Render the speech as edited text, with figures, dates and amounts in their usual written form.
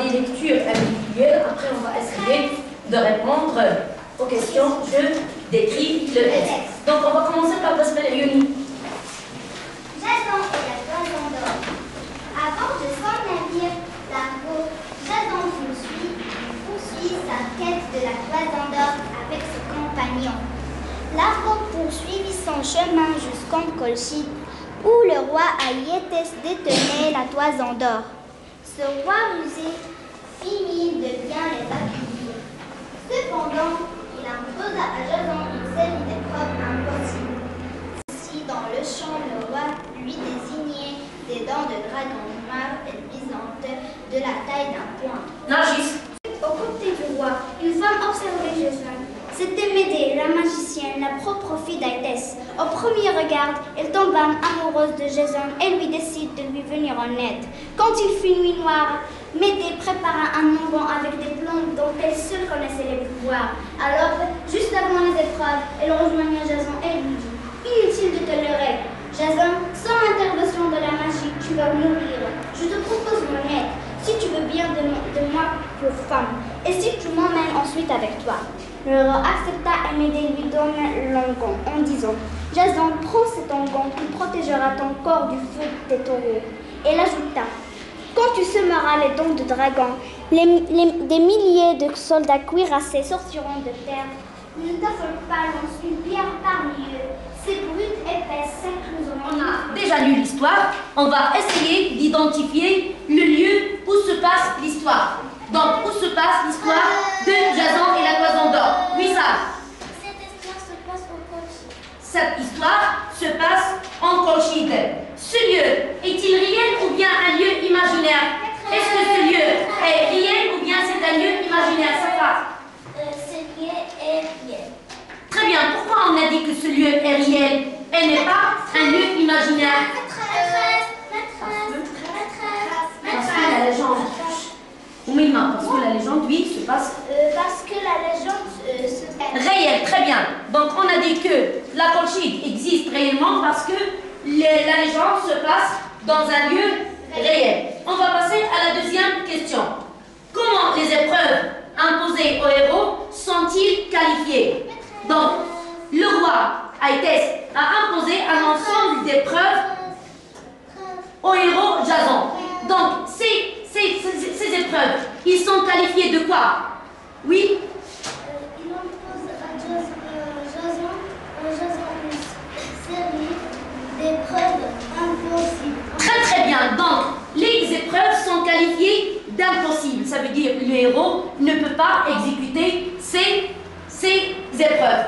des lectures individuelles. Après, on va essayer de répondre aux questions. Je décris le texte. Donc, on va commencer par Basmala Yoni. Jason et la toison d'or. À bord de son navire, l'argot, Jason poursuit sa quête de la toison d'or avec ses compagnons. L'argot poursuivit son chemin jusqu'en Colchide, où le roi Aïétès détenait la toison d'or. Ce roi rusé finit de bien les accueillir. Cependant, il imposa à Jason une série d'épreuves impossibles. Si dans le champ le roi lui désignait des dents de dragon noires et luisantes de la taille d'un poing. Nargis. Au côté du roi, une femme observait Jason. C'était Médée, la magicienne, la propre fille d'Aïtès. Au premier regard, elle tomba amoureuse de Jason et lui décide de lui venir en aide. Quand il fut nuit noire, Médée prépara un onguent avec des plantes dont elle seule connaissait les pouvoirs. Alors, juste avant les épreuves, elle rejoignit Jason et lui dit: inutile de te leurrer. Jason, sans l'intervention de la magie, tu vas mourir. Je te propose mon aide, si tu veux bien de moi pour femme, et si tu m'emmènes ensuite avec toi. Le roi accepta et Médée lui donna l'onguent en disant: Jason, prends cet onguent qui protégera ton corps du feu des taureaux. Elle ajouta: quand tu semeras les dents de dragon, des milliers de soldats cuirassés sortiront de terre. Ne t'affole pas, lance une pierre parmi eux. Ces brutes épaisses s'incluseront. On a déjà lu l'histoire. On va essayer d'identifier le lieu où se passe l'histoire. Donc, où se passe l'histoire de Jason et la toison d'or? Oui, ça. Cette histoire se passe au Colchide. Cette histoire se passe en Colchide. Ce lieu est-il réel ou bien un lieu imaginaire? Est-ce que ce lieu est réel ou bien c'est un lieu imaginaire? Ça passe. Ce lieu est réel. Très bien. Pourquoi on a dit que ce lieu est réel et n'est pas un lieu imaginaire? Parce que la légende. Oui, parce que la légende, oui, se passe. Parce que la légende se passe. Réel, très bien. Donc on a dit que la Colchide existe réellement parce que la légende se passe dans un lieu réel. On va passer à la deuxième question. Comment les épreuves imposées aux héros sont-ils qualifiées? Donc, le roi Aïtès a imposé un ensemble d'épreuves au héros Jason. Donc, ces épreuves, ils sont qualifiés de quoi? Oui? Il impose à Jason une série d'épreuves impossibles. Très très bien. Donc, les épreuves sont qualifiées d'impossibles. Ça veut dire que le héros ne peut pas exécuter ces épreuves.